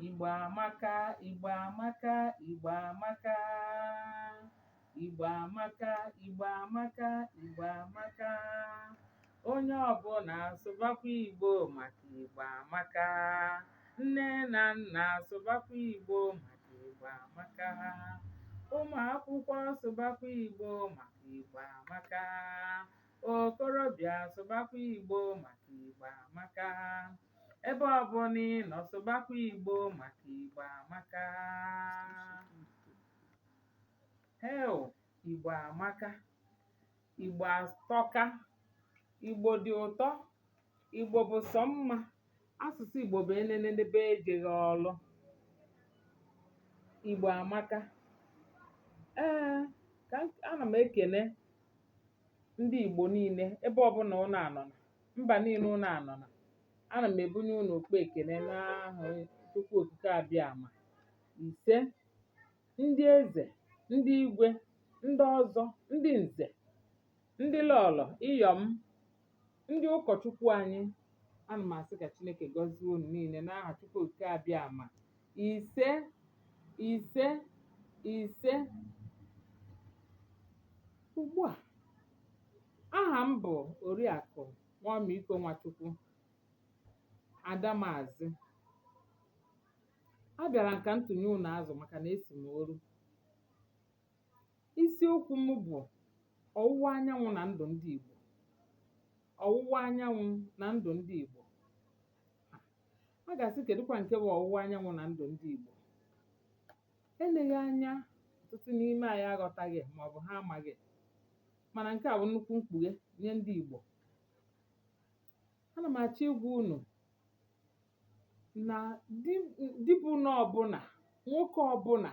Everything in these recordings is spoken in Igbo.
Igbo amaka, Igbo amaka, Igbo amaka. Igbo amaka, Igbo amaka, Igbo amaka. Onye ọbụla sụbakwa Igbo maka Igbo amaka. Nne na nna sụbakwa Igbo maka Igbo amaka. Ụmụ akwụkwọ sụbakwa Igbo maka Igbo amaka. Okorobịa sụbakwa Igbo maka Igbo amaka. Ebe ọbụla ị nọ sụbakwa Igbo maka Igbo amaka. Igbo amaka, Igbo atọka, Igbo dị ụtọ, Igbo bụ sọ mma. Asụsụ Igbo bụ enenebe ejeghị ọlụ. Igbo amaka. Ana m ekene ndị Igbo niile ebe ọbụla ụnụ anọ na mba niile ụnụ anọ na. Ana m ebunye ụnụ okpu ekene n'aha Chukwu okike abịama. Ise, ndị eze, ndị igwe, ndị ọzọ, ndị nze, ndị lọọlọ, ịyọm, ndị ụkọchukwu anyị. Ana m asị ka Chineke gọzie unu niile n'aha Chukwu okike abịama. Ise, ise, ise. Ugbu a, aha m bụ Oriakụ Omiko Nwachukwu Adamazị. A bịara nka ntụnye unu azụ maka na esi m oru. Isiokwu m bụ ọwụwa anyanwụ na ndụ ndị Igbo. Ọwụwa anyanwụ na ndụ ndị Igbo. A ga-asị kedụkwa nke bụ ọwụwa anyanwụ na ndụ ndị Igbo. Eleghị anya ọtụtụ n'ime anyị aghọtaghị maọbụ ha amaghị, mana nke a bụ nnukwu mkpughe nye ndị Igbo. Ana m achọ ịgwa unu na dibụ ọbụla, nwoke ọbụla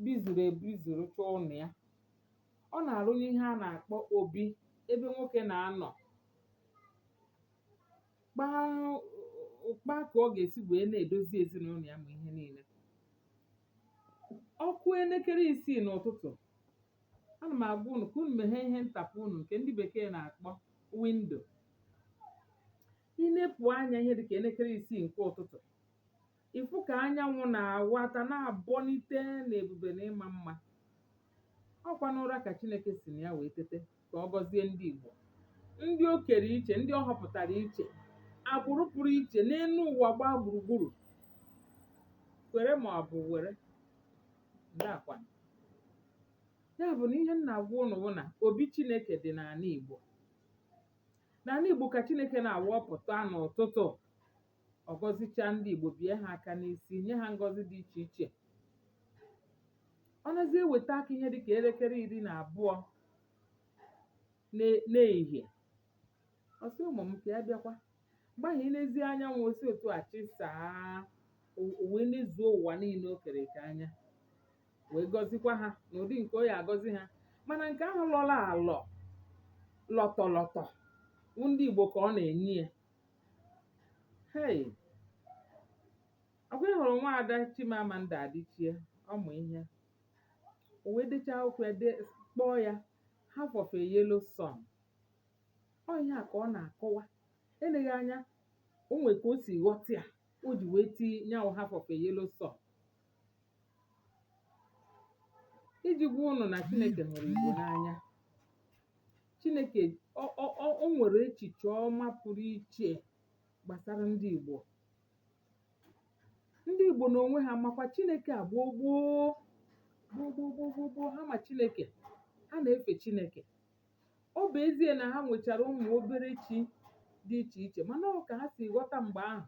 bizuru ebizuru chụọ ụnụ ya, ọ na-arụnye ihe a na-akpọ obi ebe nwoke na-anọ kpaa ka ọ ga-esi wee na-edozi ezinụlọ ya ma ihe niile. Ọkụ elekere 6 n'ụtụtụ, ana m agwa unu ka unu meghee ihe ntapụ unu nke ndị bekee na-akpọ windo. Inepụ anya ihe dịka elekere 6 nke ụtụtụ, ịfụ ka anyanwụ na-awata na-abọnite n'ebube na ịma mma. Ọkwa n'ụra ka Chineke si na ya wee tete ka ọ gọzie ndị Igbo, ndị o kere iche, ndị ọ họpụtara iche, agbụrụ pụrụ iche n'elu ụwa gbaa gburugburu. Kwere ma ọ bụ were ndakwa. Ya bụ na ihe m na-agwa unu bụ na obi Chineke dị n'ala Igbo. N'ala Igbo ka Chineke na-awọpụta n'ụtụtụ, ọ gọzichaa ndị Igbo, bie ha aka n'isi, nye ha ngọzi dị iche iche. Ọ nazi eweta aka ihe dịka elekere 12 n'ehihie, ọ sị ụmụ m ka ya bịakwa. Mgbe ahụ ilezi anyanwụ osi otu a chisaa, wee nezuo ụwa niile o kere ka anya, wee gọzikwa ha n'ụdị nke ọ ya agọzi ha. Mana nke ahụ lọrọ alọ, lọtọlọtọ, ndị Igbo ka ọ na-enye ya. Ọkwa ị hụrụ nwaada Chimamanda Adichie, ọmụ ihe, o wee dechaa akwụkwọ ya kpọọ ya Half of a Yellow Sun. Ọ ihe a ka ọ na-akọwa. Eleghị anya o nwe ka o si ghọta ya, o ji wee tinye nyawu Half of a Yellow Sun, iji gwa unu na Chineke hụrụ Igbo n'anya. Chineke o nwere echiche ọma pụrụ iche gbasara ndị Igbo. Ndị Igbo n'onwe ha makwa Chineke a gboo ha ma Chineke, ha na-efe Chineke. Ọ bụ ezie na ha nwechara ụmụ obere chi dị iche iche, mana ọ ka ha si ghọta mgbe ahụ,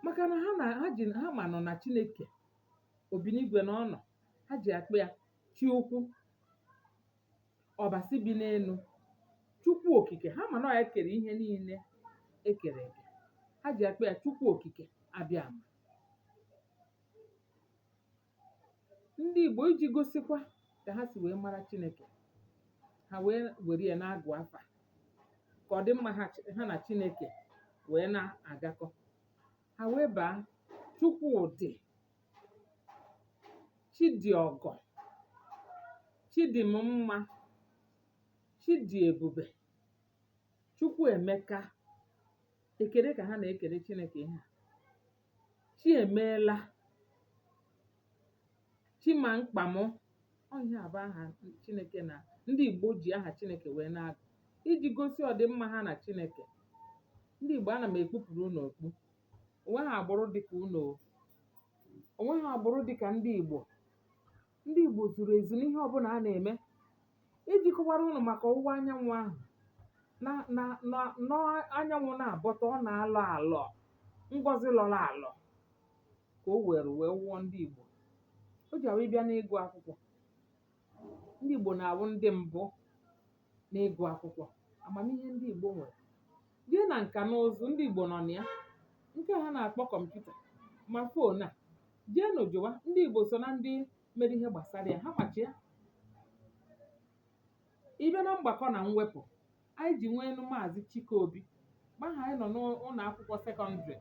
maka na ha ma nọ na Chineke obinigwe na ọnọ. Ha ji akpa ya chi ukwu, ọbasi bi n'elu, Chukwu okike. Ha ma na ya kere ihe niile ekere eke. Ha ji akpa ya Chukwu okike abịama. Ndị Igbo iji gosikwa ka ha si wee mara Chineke, ha wee were ya na-agụ afa ka ọ dị mma ha na Chineke wee na-agakọ. Ha wee baa Chukwudị, Chidiọgọ, Chidimma, Chidiebube, Chukwuemeka. Ekele ka ha na-ekele Chineke ihe a. chi emeela, chi ma mkpa m. Ọ ihe a bụ aha Chineke na ndị Igbo ji aha Chineke wee na-agụ iji gosi ọdịmma ha na Chineke. Ndị Igbo, ana m ekpupụrụ unu okpu, onweghị agbụrụ dịka unu, onweghị agbụrụ dịka ndị Igbo. Ndị Igbo zuru ezu n'ihe ọbụla a na-eme. Iji kọwara unu maka ọwụwa anyanwụ ahụ, anyanwụ na-abọta, ọ na-alọ alọ, ngọzi lọrọ alọ ka o were wee wụọ ndị Igbo. O ji awụ ịbịa n'ịgụ akwụkwọ, ndị Igbo na-awụ ndị mbụ n'ịgụ akwụkwọ. Amamihe ndị Igbo nwere jee na nka na ụzụ, ndị Igbo nọ na ya, nke ha na-akpọ kọmputa ma fon a, jee n'ojowa, ndị Igbo so na ndị mere ihe gbasara ya, ha machi ya. Ịbịa na mgbakọ na mwepụ, anyị ji nwee enu Maazị Chikobi, gbaha anyị nọ n'ụlọ akwụkwọ sekọndịrị,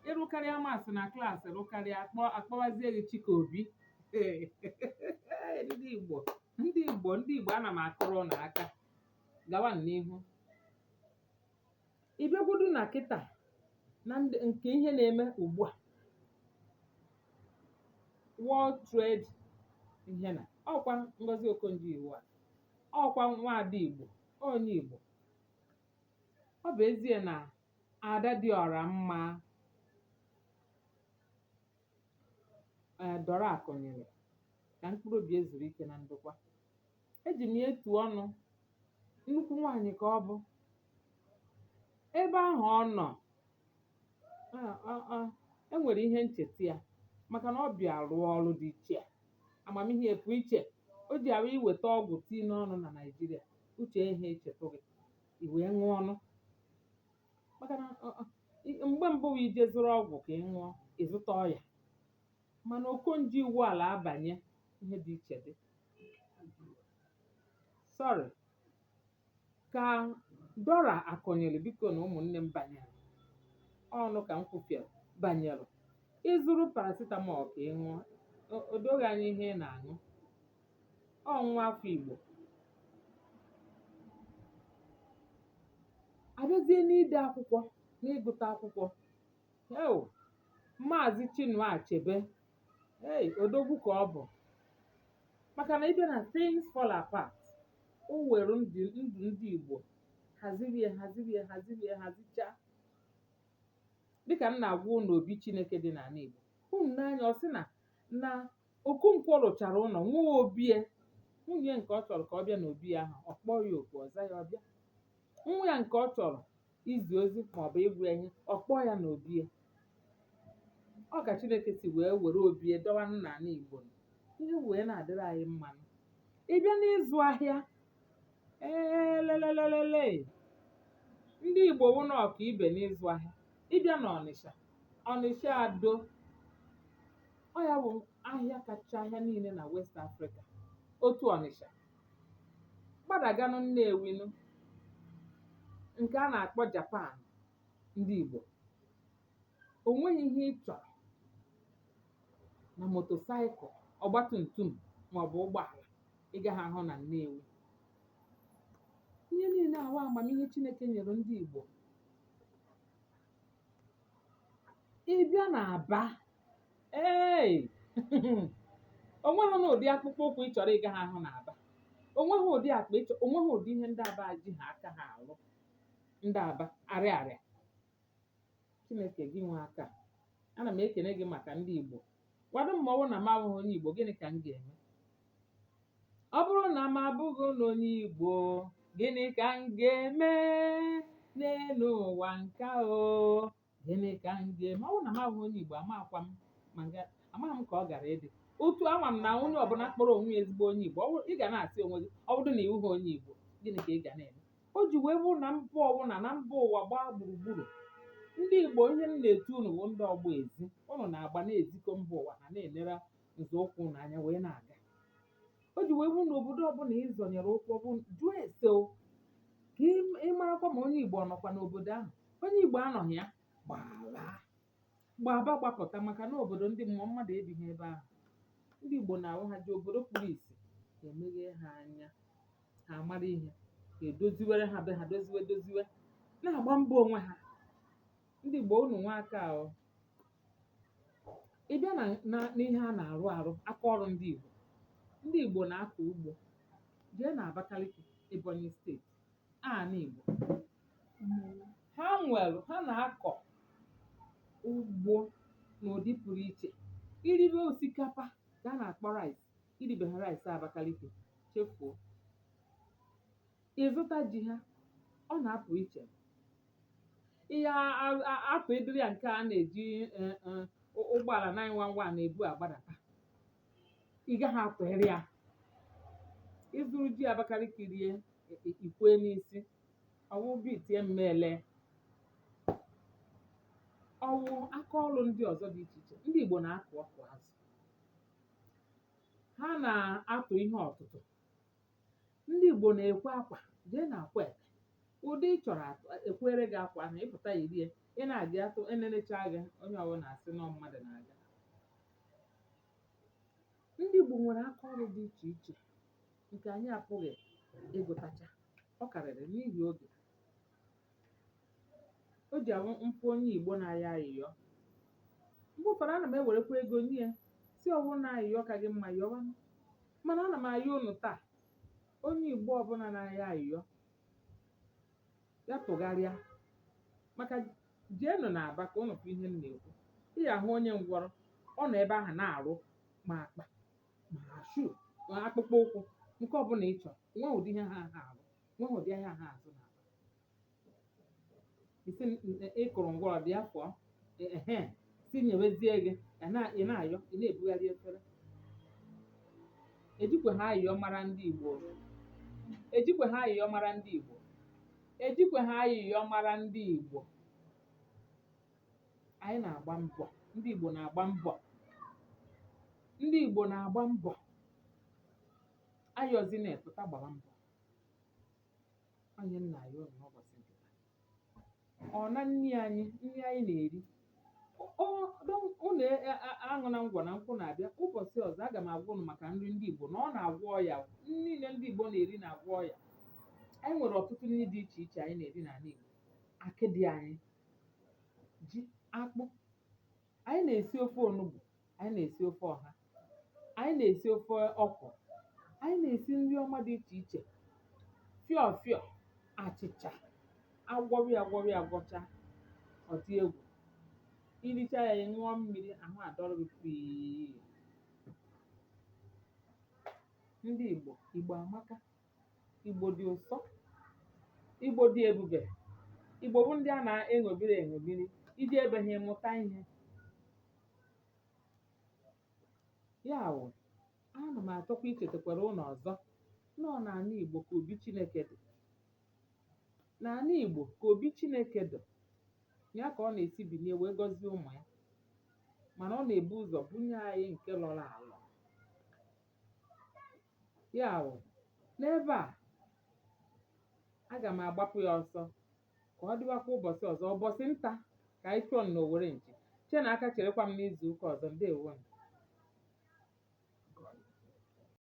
ịrụkarịa masị na klaasị rụkarịa, akpọwazie gị Chikobi. Ndị Igbo, ndị Igbo, ndị Igbo, ana m akụrụ na aka gawa n'ihu. Ịbịagwodu na kịta na nke ihe na-eme ugbu a, World Trade ihe na ọkwa Ngozi Okonjo-Iweala, ọkwa nwaada Igbo, onye Igbo. Ọ bụ ezie na ada dị ọra mma dọrọ akụnyere ka mkpụrụ obi ezuru ike na ndokwa. Eji m ya etu ọnụ, nnukwu nwaanyị ka ọ bụ. Ebe ahụ ọ nọ, enwere ihe ncheta ya maka na ọ bịa rụọ ọrụ dị iche, amamihe pụ iche. O ji arụ iweta ọgwụ tii n'ọnụ na Naịjirịa, uche ihe echetụ gị, i wee ṅụọ ọnụ. Maka na mgbe mbụ ije zụrụ ọgwụ ka ị ṅụọ, ịzụta ọya, mana Okonjo-Iweala abanye ihe dị iche dị. Sorry, ka Dora akọnyere, biko na ụmụnne m banyere ọnụ ka m kwufiere, banyere ịzụrụ paracetamol ka ị ṅụọ, o doghị anya ihe ị na-aṅụ. Ọnwa afọ Igbo abịazie n'ide akwụkwọ, n'ịgụta akwụkwọ. Maazị Chinua Achebe, odogwu ka ọ bụ. Maka na ịbịa na Things Fall Apart, o were ndụ ndị Igbo hazicha. Dịka m na-agwa unu obi Chineke dị n'ala Igbo, unu n'anya, ọ sị na Okonkwo rụchara ụlọ, nwa obie, nwunye nke ọ chọrọ ka ọ bịa n'obi ahụ, ọ kpọọ ya oku, ọza ya ọbịa. Nwa ya nke ọ chọrọ izi ozi maọbụ ịgwụ ihe, ọ kpọọ ya n'obi ya. Ọ ka Chineke si wee were obi dọwa n'ala Igbo, ihe wee na-adịrị anyị mma. Ịbịa n'ịzụ ahịa, lelelelele, ndị Igbo wụ na ọka ibe n'ịzụ ahịa. Ịbịa na Ọnịsha Ado, ọ ya bụ ahịa kacha ahịa niile na West Africa. Otu Ọnịsha, gbadaganụ Nnewinu, nke a na-akpọ Japan. Ndị Igbo, o nweghị ihe ị chọrọ na motosaịkụl, ọgbatumtum maọbụ ụgbọala ị gaghị ahụ na Nnewi. Ihe niile ahụ amamihe Chineke nyere ndị Igbo. Ịbịa na Aba, onweghị n'ụdị akpụkpọ ụkwụ ị chọrọ ị gaghị ahụ na Aba. Onweghị ụdị akpa ịchọ, onweghị ụdị ihe ndị Aba ji ha aka ha alụ. Ndị Aba arịarịa. Chineke gị nwe aka. Ana m ekene gị maka ndị Igbo. Kwado m ma ọ bụrụ na m abụghị onye Igbo, gịnị ka m ga-eme? Ọ bụrụ na m abụghị onye Igbo, gịnị ka m ga-eme n'elu ụwa nke o? Gịnị ka m ga-eme? Ọ bụrụ na m abụghị onye Igbo, amaghị m ka ọ gara ịdị. Otu ama m na onye ọbụla kpọrọ onwe ya ezigbo onye Igbo, ị ga na-asị onwe gị, ọ bụrụ na ị hụghị onye Igbo, gịnị ka ị ga na-eme? O ji wee bụrụ na mba ọbụla na mba ụwa gbaa gburugburu, ndị Igbo, ihe m na-etu unu bụ ndị ọgba ezi. Unu na-agba na-ezikọ mba ụwa, ha na-enere nzọụkwụ n'anya wee na-aga. O ji wee bụrụ na obodo ọbụla ịzọnyere ụkwụ, ọ bụ jụọ ese ka ị marakwa ma onye Igbo ọ nọkwa n'obodo ahụ. Onye Igbo anọghị ya, gbapụta, maka na obodo ndị mmụọ mmadụ ebighị ebe ahụ. Ndị Igbo na-ahụ ha ji obodo pụrụ isi, emeghe ha anya, ha amara ihe, ka edoziwere ha be ha, doziwe na-agba mbọ onwe ha. Ndị Igbo, unu nwe aka ahụ. ị bịa n'ihe a na-arụ aka ọrụ ndị Igbo na-akọ ugbo. Jee na Abakaliki, Ebonyi steeti, Ndi Igbo ha na-akọ ugbo n'ụdị pụrụ iche. Iribe osikapa ka a na-akpọ rice, iribe ha rice Abakaliki, chefuo. Ịzụta ji ha, ọ na-apụ iche. Ihe atụ ịdịrị ya nke a na-eji ụgbọala 911 na-ebu agbadata, ị gaghị atụgharị ya. Ịzụrụ ji Abakaliki rie, ikwe n'isi ọwụ bitie mmele. Ọwụ aka ọrụ ndị ọzọ dị iche iche. Ndị Igbo na-akụ azụ, ha na-atụ ihe ọtụtụ. Ndị Igbo na-ekwe akwa. Jee na akwa ụdị ị chọrọ ekwere gị akwa na ịpụta irie, ị na-adị atụ enelecha gị, onye ọbụla asị nọ mmadụ na-aga. Ndị Igbo nwere aka ọrụ dị iche iche nke anyị apụghị ịgụtacha. Ọ karịrị n'ihi oge. O ji awụ mfu onye Igbo na-ayọ ayịyọ. Mgbe ụfọdụ ana m ewerekwa ego nye ya, si ọwụ na ayịyọ ka gị mma yọwa. Mana ana m ayọ unu taa, onye Igbo ọbụla na-ayọ ayịyọ ya tụgharịa. Maka jeenụ na Aba ka unu fụ ihe m na-ekwu. Ị ga-ahụ onye ngwọrọ, ọ nọ ebe ahụ na-arụ ma akpa ma shoe ma akpụkpọ ụkwụ, nke ọbụla ị chọrọ. Nwe ụdị ihe ha arụ, nwe ụdị ahịa ha azụ na Aba. Isi ịkụrụ ngwọrọ bịa fụọ, si nyewezie gị, ị na-ayọ, ị na-ebugharị efere. Ejikwe ha ayịyọ mara ndị Igbo. Ejikwe ha ayịyọ mara ndị Igbo. Ejikwe ha ayịyọ mara ndị Igbo. Anyị na-agba mbọ. Ndị Igbo na-agba mbọ. Ndị Igbo na-agba mbọ. Ayọzi na-epụta gbara mbọ. Onye nna ayọ n'ụbọchị nke taa. Ọ na nri anyị na-eri. Unu aṅụ na ngwọ na nkwụ na-abịa. Ụbọchị ọzọ aga m agwa unu maka nri ndị Igbo na ọ na-agwọ ọya. Nri niile ndị Igbo na-eri na-agwọ ọya. Anyị nwere ọtụtụ nri dị iche iche anyị na-eri n'ala Igbo. Akịdị anyị, ji, akpụ. Anyị na-esi ofe onugbu, anyị na-esi ofe ọha, anyị na-esi ofe ọkwụrụ, anyị na-esi nri ọma dị iche iche. Fịọ, achịcha, agwọcha, ọtị egwu. Iricha ya, ị ṅụọ mmiri, ahụ adọrọ gị pii. Ndị Igbo, Igbo amaka. Igbo dị ụsọ. Igbo dị ebube. Igbo bụ ndị a na-eṅomiri iji ebe ha mụta ihe. Ya wụ, ana m achọkwa ichetakwara ụnụ ọzọ nọ n'ala Igbo ka obi Chineke dị. N'ala Igbo ka obi Chineke dị. Ya ka ọ na-esi bilie wee gọzie ụmụ ya. Mana ọ na-ebu ụzọ bunye anyị nke lọrọ alọ. Ya wụ, n'ebe a, aga m agbapụ ya ọsọ ka ọ dịwakwa ụbọchị ọzọ, ụbọchị nta ka anyị chụọ n'Owere nchi. Chinaka cherekwa m n'izu ụka ọzọ. Ndewo.